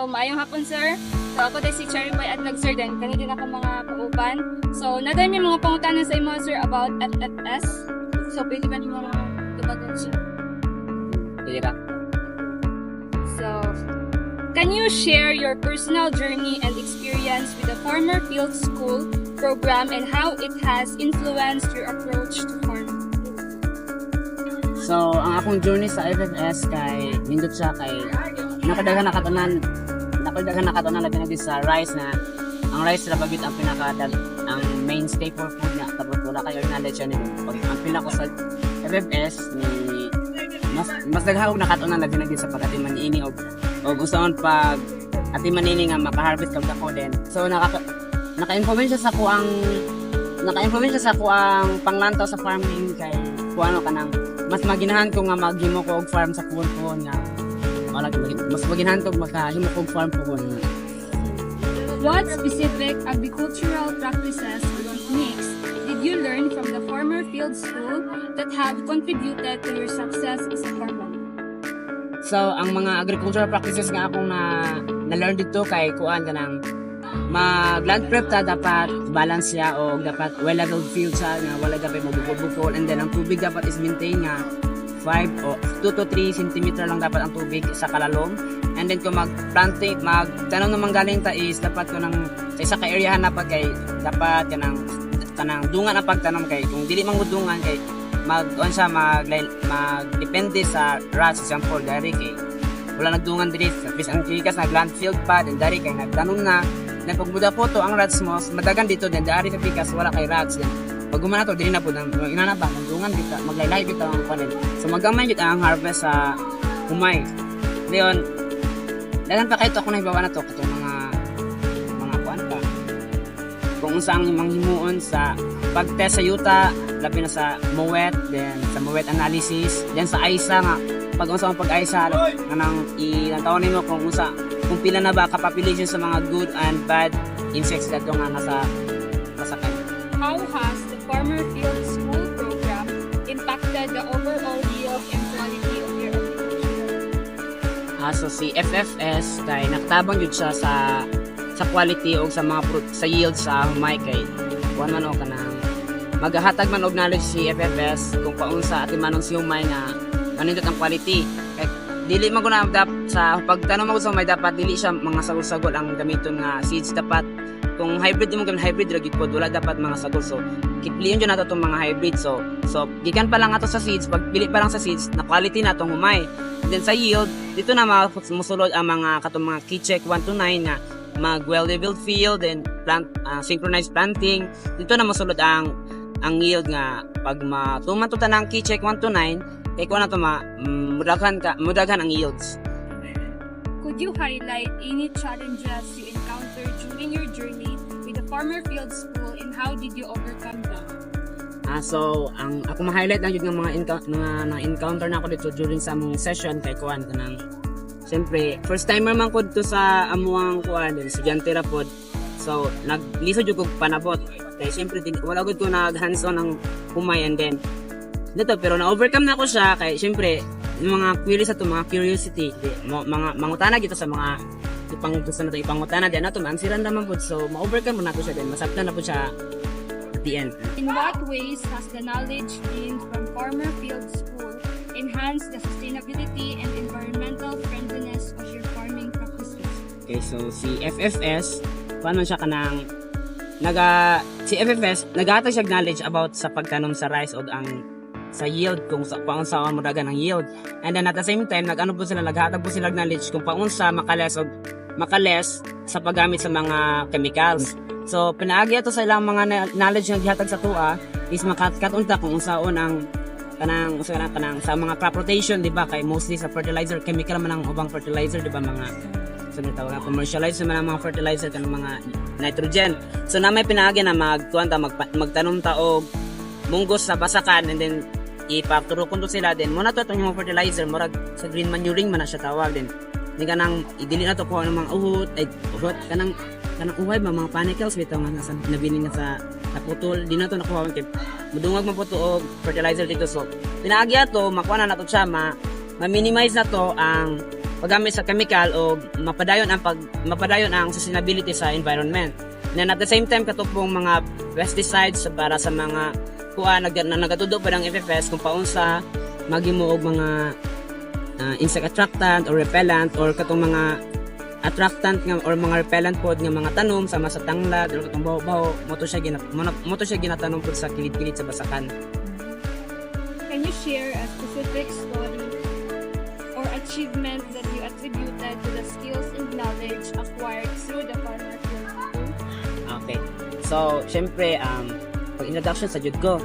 So, maayong hapon, sir. So, ako din si Cherry Boy at sir din. Kani din ako mga kauban. So, naday may mga pangutanan sa imo, sir, about FFS. So, pwede ba niyo mga tubagan siya? Tira. So, can you share your personal journey and experience with the Farmer Field School program and how it has influenced your approach to farming? So, ang akong journey sa FFS kay nindot siya kay nakadagan nakatunan labi na sa rice na ang rice ra bagit ang ang main staple food na tapos wala kayo knowledge siya nito. Pag ang pinako sa FFS ni mas daghang nakatunan labi na sa pagatiman ini og usaon pag atiman ini nga maka-harvest kag dako din. So naka-influence sa ko ang panglantaw sa farming kay kuano kanang mas maginahan ko nga maghimo ko og farm sa puhon nga mas maginahan ko makahimo ko og farm puhon. What specific agricultural practices or techniques did you learn from the Farmer Field School that have contributed to your success as a farmer? So ang mga agricultural practices nga akong na-learn dito kay kuan kanang mag-land prep ta dapat balance siya o dapat well-leveled field siya nga wala dapat mabukol-bukol, and then ang tubig dapat is maintain nga 2 to 3 cm lang dapat ang tubig sa kalalom, and then kung magplanting magtanong naman galing ta is dapat ko nang sa isa ka area dapat kay dapat kanang dungan ang pagtanom kay kung dili man dungan kay magdepende sa rats example dari kay wala nagdungan diri sa fish ang chikas nag-land field pa then dari kay nagtanom na. Then pag muda po to ang rats mo, madagan dito din dari sa pikas wala kay rats. Then pag gumana to dili na po nang inanaba nandungan dito maglaylay bitaw ang kanin. So magamay jud ang harvest sa humay. Leon dalan pa kay to ako nahibawa na to katong mga kuan pa. Kung unsang manghimuon sa pag-test sa yuta, labi na sa MOET, then sa MOET analysis, then sa ISA nga pag unsa ang pag-ISA kanang ilantaw nimo kung pila na ba ka-population sa mga good and bad insects dato nga nasa kanya. How has the Farmer Field School program impacted the overall yield and quality of your agriculture? So si FFS kay nakatabang jud siya sa quality o sa mga sa yield sa humay kay kuan man o kanang maghahatag man og knowledge si FFS kung paunsa ati manong si humay nga manindot ang quality. Kay dili man guna sa pagtanom mo sa humay dapat dili siya mga sagol-sagol ang gamiton nga seeds dapat kung hybrid mo hybrid ra gid pod wala dapat mga sagol. So kipliyon jud nato tong mga hybrid. So gikan pa lang ato sa seeds pag pili pa lang sa seeds na quality natong humay. Then sa yield dito na musulod ang mga katong mga key-check 1 to 9 nga mag well-leveled field and plant synchronized planting. Dito na musulod ang yield nga pag matuman to tanang key-check 1 to 9 kay kuan nato mudaghan ang yields. Could you highlight any challenges you encountered during your journey with the Farmer Field School and how did you overcome them? So ang ako ma-highlight lang yung mga encounter na ako dito during sa among session kay kuan kanang siyempre first timer man ko dito sa amuang kuan din estudyante ra pod. So naglisod jud ko panabot kay siyempre wala gud ko nag hands-on ang humay, and then dito pero na-overcome na ko siya kay siyempre yung mga queries ato mga curiosity mga mangutana gito sa mga ipangutana di na to mansiran naman po, so ma-overcome mo na ko siya din masabtan na po siya at the end. In what ways has the knowledge gained from Farmer Field School enhanced the sustainability and environmental friendliness of your farming practices? Okay, so si FFS paano siya kanang si FFS naghatag siya knowledge about sa pagtanom sa rice o ang sa yield kung paunsa mo dagan ang yield, and then at the same time naghatag po sila knowledge kung paunsa makales sa paggamit sa mga chemicals. So pinaagi ato sa ilang mga knowledge nga gihatag sa tuwa is makatunta kung unsaon ang kanang sa mga crop rotation, di ba, kay mostly sa fertilizer chemical man ang ubang fertilizer, di ba, mga tawag commercialized man ang mga fertilizer kanang mga nitrogen. So na may pinaagi na magtanom ta og munggos sa basakan, and then ipaturo kundo sila din muna to itong mga fertilizer murag sa green manuring man na siya tawag din kanang idili na to kuha ng mga uhot kanang uhay mga panicles bitaw nga nasa nabini nga sa naputol di na to nakuha kay mudungag man po to og fertilizer dito. So pinaagi ato makuha na nato siya ma-minimize na to ang paggamit sa chemical o mapadayon ang sustainability sa environment. And at the same time katupong mga pesticides para sa mga nagatudo pa ng FFS kung paunsa maghimuog mga insect attractant or repellent or katong mga attractant nga or mga repellent pod nga mga tanom sama sa tanglad or katong baho-baho mo to siya ginatanom pod sa kilid-kilid sa basakan. Can you share a specific story or achievement that you attributed to the skills and knowledge acquired through the farmer field school? Okay. So, syempre, pag-introduction sa jud ko.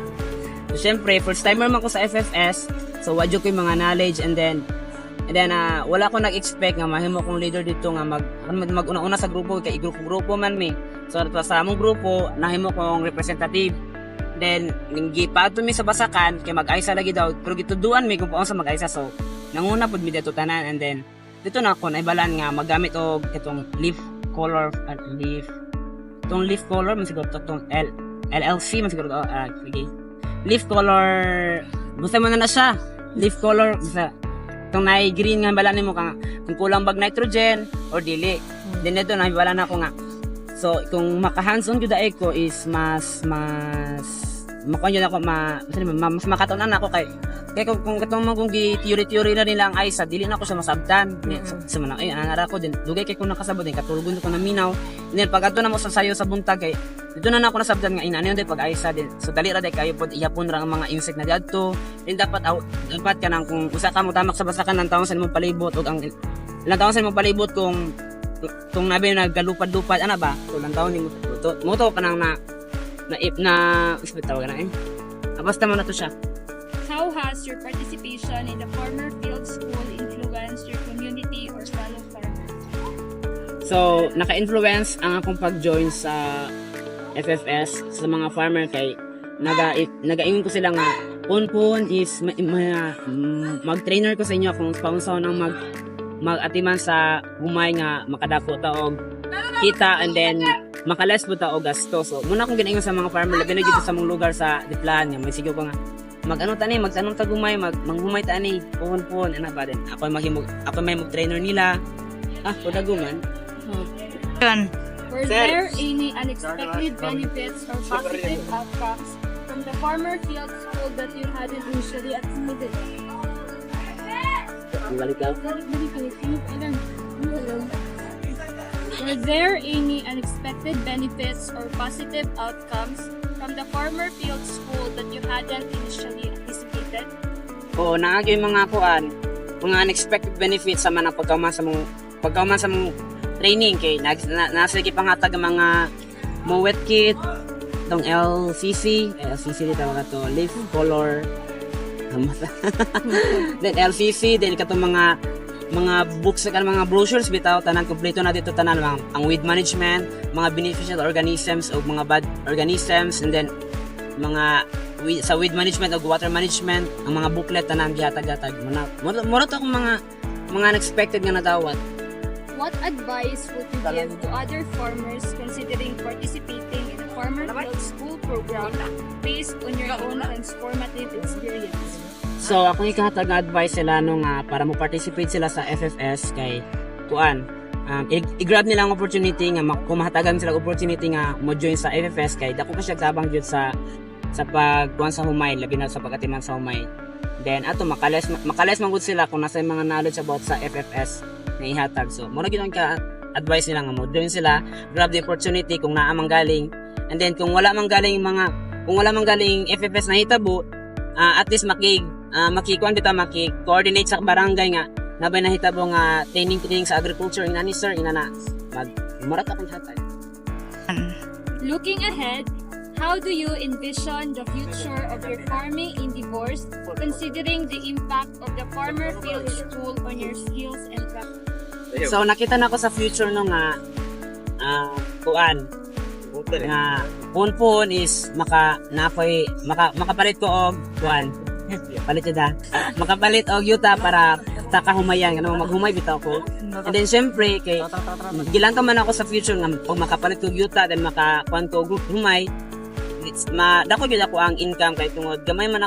So, syempre, first timer man ko sa FFS. So, wadyo ko yung mga knowledge and then wala ko nag-expect nga mahimo kong leader dito nga mag-una-una sa grupo kay grupo man mi. So, sa among grupo, nahimo kong representative. Then, gipato mi sa basakan kay mag-aysa lagi daw. Pero gituduan mi kung paano sa mag-aysa. So, nanguna pud mi dito tanan and then dito na ako naibalan nga magamit og itong leaf color man siguro itong LLC man siguro sige. Leaf color basta mo na siya. Leaf color basta itong green nga balan nimo kung kulang bag nitrogen or dili. Then ito na balan ako nga. So, kung maka-hands-on jud ay ko is mas makuha yun ako mas makatunan ako kay kung katong kung theory na nila ang ISA dili na ako siya masabtan sa manang anara ko din dugay kay kung nakasabot din katulgon ko na minaw then pag adto na mo sa sayo sa buntag kay dito na ako nasabtan nga inano yun pag ISA din so dali ra day kayo pod iyapon ra ang mga insect na diadto then dapat kanang kung usa ka mo tamak sa basakan ng taon sa imong palibot ug ang ilang taon sa imong palibot kung nabi naggalupad-lupad ana ba so ilang taon ni mo to kanang na tawag na basta mo na to siya. How has your participation in the farmer field school influenced your community or fellow farmers? So, naka-influence ang akong pag-join sa FFS sa mga farmer kay nagaingon ko sila nga pun is mag-trainer ko sa inyo kung paunsa nang mag-atiman sa humay nga makadako ta og kita and then makales po ta og gasto. So, muna akong ginaingon sa mga farmer labi na dito sa mga lugar sa Diplan nga may sigaw ko nga magtanong ta gumay manghumay ta ani pun ana ba din ako may mag-trainer nila podaguman. Were there any unexpected benefits or positive outcomes from the farmer field school that you hadn't initially anticipated? Were there any unexpected benefits or positive outcomes from the farmer field school that you hadn't initially anticipated? Oo, naagi yung mga mga unexpected benefits sa mga pagkauman sa mong training kay nasa pangatag ang mga mowet kit, tong LCC dito mga to leaf color then LCC then katong mga books kan mga brochures bitaw tanan kompleto na dito tanan ang weed management, mga beneficial organisms o mga bad organisms and then sa weed management o water management ang mga booklet tanan gihatag-hatag mura to akong mga unexpected nga nadawat. What advice would you give to other farmers considering participating in a farmer field school program based on your own transformative experience? So, akong ikahatag nga advice sila nga para mo participate sila sa FFS kay i-grab nila ang opportunity nga kung mahatagan sila opportunity nga mo join sa FFS kay dako pa siya tabang jud sa pagkuhan sa humay labi na sa pagatiman sa humay. Then ato makales man gud sila kung nasa mga knowledge about sa FFS na ihatag. So, mura gyud ka advice nila nga mo join sila, grab the opportunity kung naa man galing. And then kung wala man galing FFS na hitabo, at least maki-coordinate sa barangay nga nabay na hitabo nga training sa agriculture inani sir inana marat akong hatag. Looking ahead, how do you envision the future of your farming in divorce considering the impact of the farmer field school on your skills and practice? So nakita na ko sa future no nga nga pun is makapalit ko og makapalit og yuta para sa kahumayan nga maghumay bitaw ko. And then syempre kay gilantaw man ako sa future nga pag makapalit ko og yuta then makakuan ko og humay dako gyud ako ang income kay tungod gamay man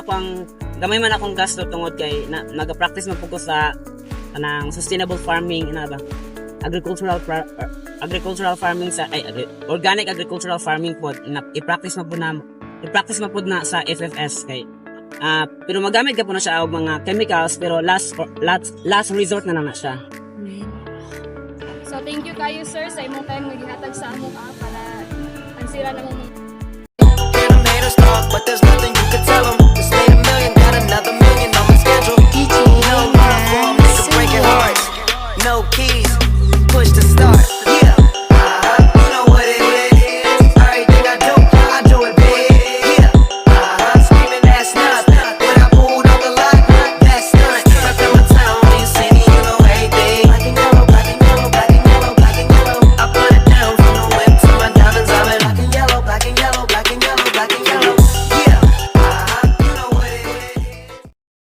akong gasto tungod kay nagapractice man pug ko sa kanang sustainable farming ba agricultural farming sa organic agricultural farming pod na i-practice mo po na sa FFS kay pero magamit ka po na siya og mga chemicals pero last resort na lang na siya. So thank you kayo sir sa imong time nga gihatag sa amo para ansira na mo Haters talk, but there's nothing you can tell 'em.